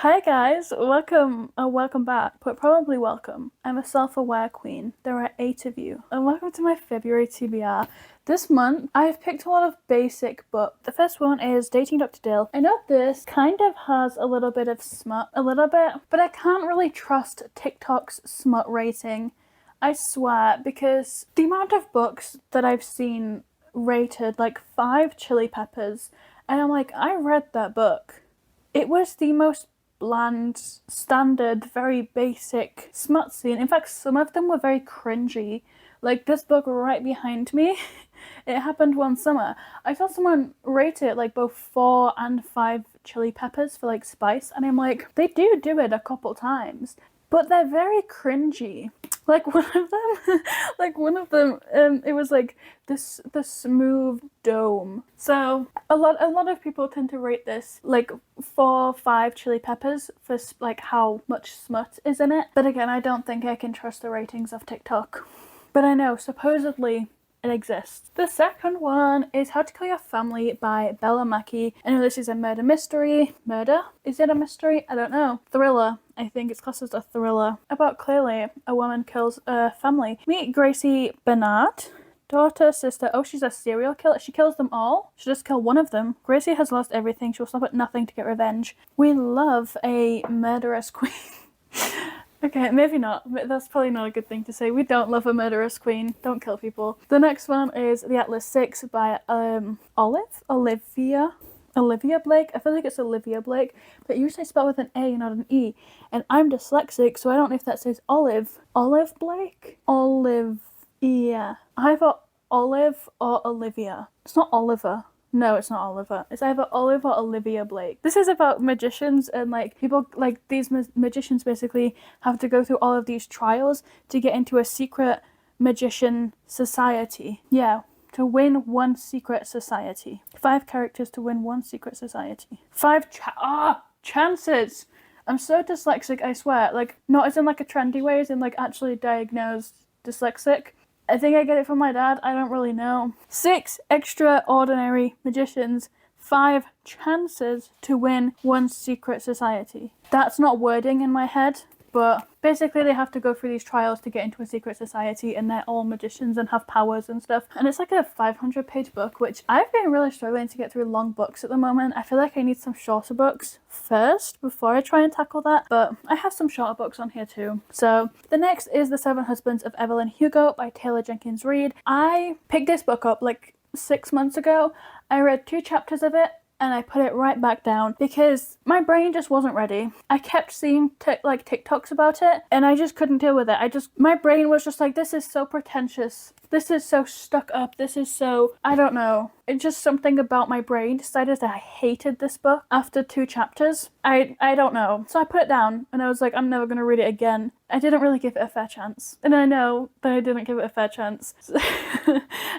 Hi guys, welcome back, but probably welcome. I'm a self-aware queen. There are 8 of you, and welcome to my February TBR. This month, I've picked a lot of basic books. The first one is Dating Dr. Dill. I know this kind of has a little bit of smut, but I can't really trust TikTok's smut rating. I swear, because the amount of books that I've seen rated like 5 chili peppers, and I'm like, I read that book. It was the most bland, standard, very basic smut scene. In fact, some of them were very cringy. Like this book right behind me, it happened one summer. I saw someone rate it like both 4 and 5 chili peppers for like spice, and I'm like, they do it a couple times, but they're very cringy. Like one of them, it was like the smooth dome. So a lot of people tend to rate this like 4, 5 chili peppers for like how much smut is in it. But again, I don't think I can trust the ratings of TikTok. But I know supposedly it exists. The second one is How to Kill Your Family by Bella Mackie. I know this is a murder mystery. Murder? Is it a mystery? I don't know. Thriller. I think it's classed as a thriller. About clearly a woman kills a family. Meet Gracie Bernard. Daughter, sister. Oh, she's a serial killer. She kills them all. She just killed one of them. Gracie has lost everything. She will stop at nothing to get revenge. We love a murderous queen. Okay, maybe not. That's probably not a good thing to say. We don't love a murderous queen. Don't kill people. The next one is The Atlas 6 by Olivia Blake. I feel like it's Olivia Blake, but usually spelled with an A, not an E. And I'm dyslexic, so I don't know if that says Olive. Olive Blake? Olive. Yeah. Either Olive or Olivia. It's not Oliver. No, it's not Oliver. It's either Olive or Olivia Blake. This is about magicians and like people like these magicians basically have to go through all of these trials to get into a secret magician society. Yeah, to win one secret society. 5 characters to win one secret society. 5 chances. I'm so dyslexic, I swear. Like not as in like a trendy way, as in like actually diagnosed dyslexic. I think I get it from my dad. I don't really know. 6 extraordinary magicians. 5 chances to win one secret society. That's not wording in my head, but basically they have to go through these trials to get into a secret society, and they're all magicians and have powers and stuff. And it's like a 500-page book, which I've been really struggling to get through long books at the moment. I feel like I need some shorter books first before I try and tackle that, but I have some shorter books on here too. So the next is The 7 Husbands of Evelyn Hugo by Taylor Jenkins Reid. I picked this book up like 6 months ago. I read 2 chapters of it, and I put it right back down because my brain just wasn't ready. I kept seeing TikToks about it, and I just couldn't deal with it. My brain was just like, this is so pretentious. This is so stuck up. This is so, I don't know. It's just something about my brain decided that I hated this book after 2 chapters. I don't know. So I put it down, and I was like, I'm never going to read it again. I didn't really give it a fair chance. And I know that I didn't give it a fair chance.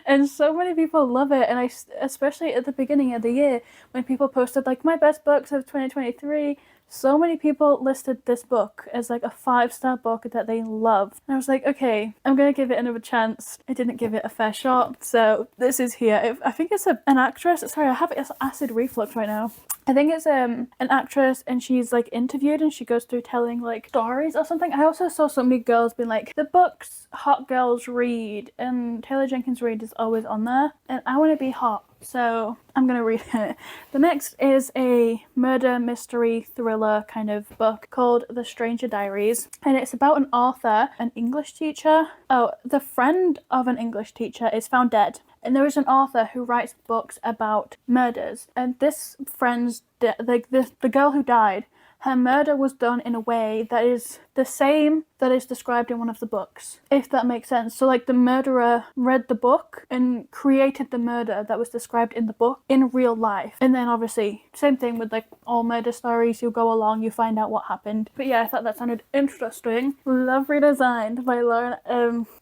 And so many people love it, and especially at the beginning of the year, when people posted like my best books of 2023, so many people listed this book as like a 5-star book that they love. And I was like, okay, I'm gonna give it another chance. I didn't give it a fair shot, so this is here. I think it's an actress. Sorry, I have acid reflux right now. I think it's an actress, and she's like interviewed, and she goes through telling like stories or something. I also saw so many girls being like, the books hot girls read, and Taylor Jenkins Reid is always on there, and I want to be hot, so I'm gonna read it. The next is a murder mystery thriller kind of book called The Stranger Diaries, and it's about an author, an English teacher. Oh, the friend of an English teacher is found dead. And there is an author who writes books about murders. And this friend's, the girl who died, her murder was done in a way that is the same that is described in one of the books, if that makes sense. So like the murderer read the book and created the murder that was described in the book in real life. And then obviously, same thing with like all murder stories, you go along, you find out what happened. But yeah, I thought that sounded interesting. Love redesigned by Lauren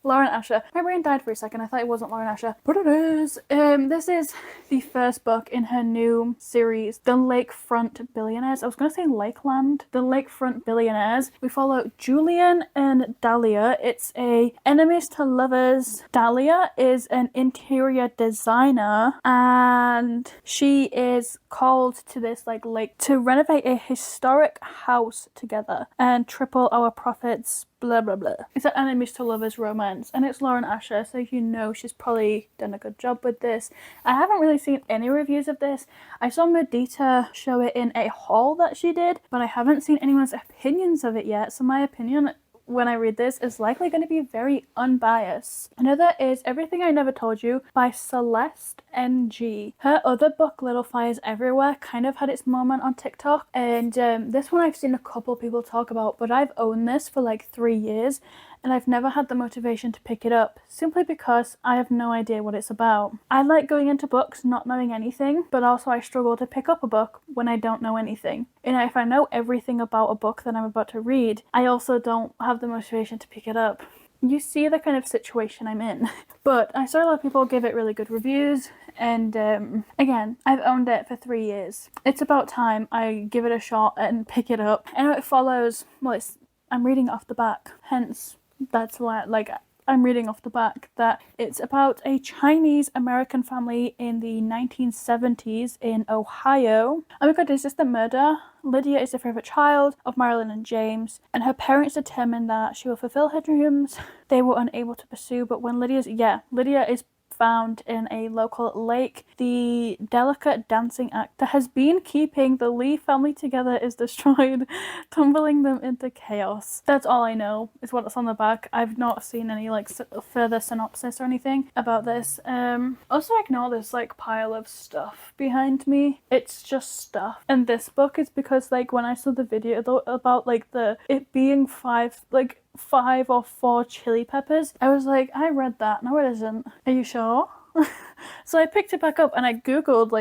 Asher. My brain died for a second, I thought it wasn't Lauren Asher, but it is. This is the first book in her new series, The Lakefront Billionaires. I was gonna say Lakeline Wasteland, the Lakefront Billionaires. We follow Julian and Dahlia. It's a enemies to lovers. Dahlia is an interior designer, and she is called to this lake to renovate a historic house together and triple our profits. Blah blah blah. It's an enemies to lovers romance, and it's Lauren Asher, so you know she's probably done a good job with this. I haven't really seen any reviews of this. I saw Medita show it in a haul that she did, but I haven't seen anyone's opinions of it yet, so my opinion when I read this is likely going to be very unbiased. Another is Everything I Never Told You by Celeste NG. Her other book, Little Fires Everywhere, kind of had its moment on TikTok, and this one I've seen a couple people talk about, but I've owned this for like 3 years and I've never had the motivation to pick it up, simply because I have no idea what it's about. I like going into books not knowing anything, but also I struggle to pick up a book when I don't know anything. And if I know everything about a book that I'm about to read, I also don't have the motivation to pick it up. You see the kind of situation I'm in. But I saw a lot of people give it really good reviews, and again, I've owned it for 3 years. It's about time I give it a shot and pick it up. I know it follows, well, I'm reading it off the back, hence that's why, I'm reading off the back that it's about a Chinese American family in the 1970s in Ohio. Oh my god, is this the murder? Lydia is the favourite child of Marilyn and James, and her parents determined that she will fulfill her dreams they were unable to pursue, but when Lydia is found in a local lake, the delicate dancing act that has been keeping the Lee family together is destroyed, tumbling them into chaos. That's all I know, is what's on the back. I've not seen any further synopsis or anything about this. Also ignore this pile of stuff behind me. It's just stuff. And this book is because when I saw the video about it being five or four chili peppers, I was like, I read that. No, it isn't. Are you sure? So I picked it back up and I googled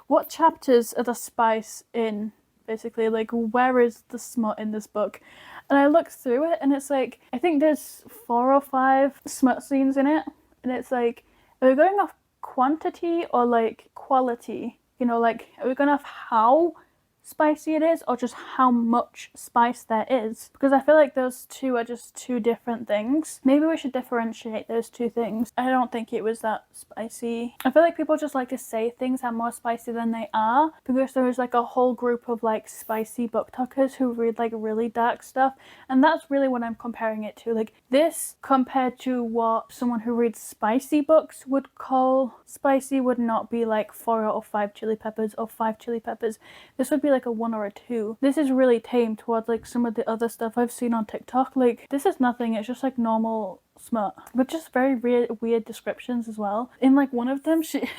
what chapters are the spice in, basically, where is the smut in this book? And I looked through it and it's I think there's 4 or 5 smut scenes in it, and it's are we going off quantity or quality? Are we going off how spicy it is, or just how much spice there is? Because I feel like those two are just two different things. Maybe we should differentiate those two things. I don't think it was that spicy. I feel like people just like to say things are more spicy than they are, because there is a whole group of spicy book talkers who read really dark stuff, and that's really what I'm comparing it to. This compared to what someone who reads spicy books would call spicy would not be 4 or 5 chili peppers or 5 chili peppers. This would be a 1 or a 2. This is really tame towards some of the other stuff I've seen on TikTok. This is nothing, it's just normal smut, but just very weird descriptions as well. In one of them, she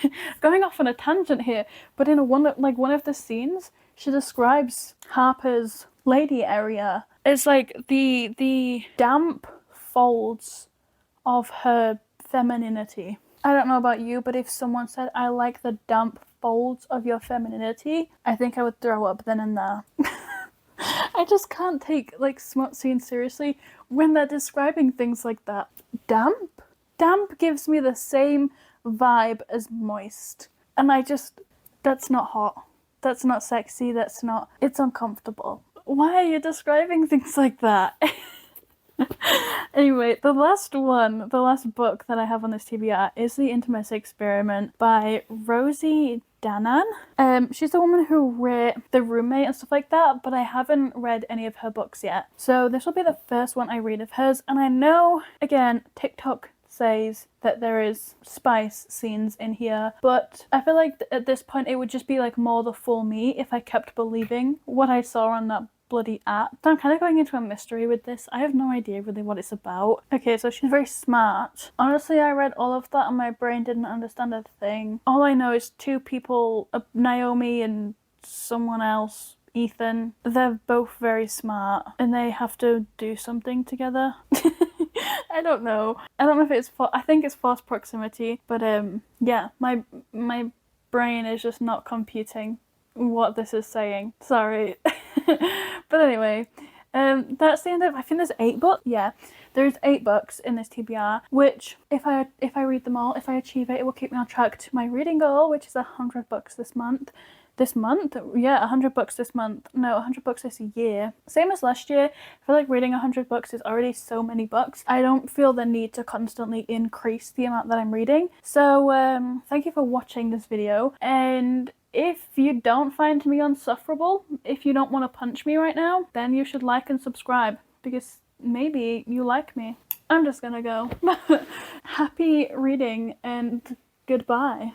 going off on a tangent here, but in one of the scenes, she describes Harper's lady area. It's the damp folds of her femininity. I don't know about you, but if someone said, I like the damp folds of your femininity, I think I would throw up then and there. I just can't take smut scenes seriously when they're describing things like that. Damp? Damp gives me the same vibe as moist. And that's not hot. That's not sexy. It's uncomfortable. Why are you describing things like that? Anyway, the last book that I have on this TBR is The Intimacy Experiment by Rosie Danan. She's the woman who wrote The Roommate and stuff like that, but I haven't read any of her books yet. So this will be the first one I read of hers, and I know, again, TikTok says that there is spice scenes in here, but I feel at this point it would just be more the full me if I kept believing what I saw on that bloody app. So I'm kind of going into a mystery with this. I have no idea really what it's about. Okay, so she's very smart. Honestly, I read all of that and my brain didn't understand a thing. All I know is 2 people, Naomi and someone else, Ethan. They're both very smart and they have to do something together. I don't know. I don't know if it's I think it's forced proximity, but yeah, my brain is just not computing what this is saying. Sorry. But anyway, that's the end of, I think there's 8 books. Yeah, there's 8 books in this TBR, which if I read them all, if I achieve it, it will keep me on track to my reading goal, which is 100 books this month. this month. Yeah, 100 books this month. No, 100 books this year. Same as last year. I feel like reading 100 books is already so many books. I don't feel the need to constantly increase the amount that I'm reading. So thank you for watching this video, and if you don't find me unsufferable, if you don't want to punch me right now, then you should like and subscribe, because maybe you like me. I'm just gonna go. Happy reading and goodbye.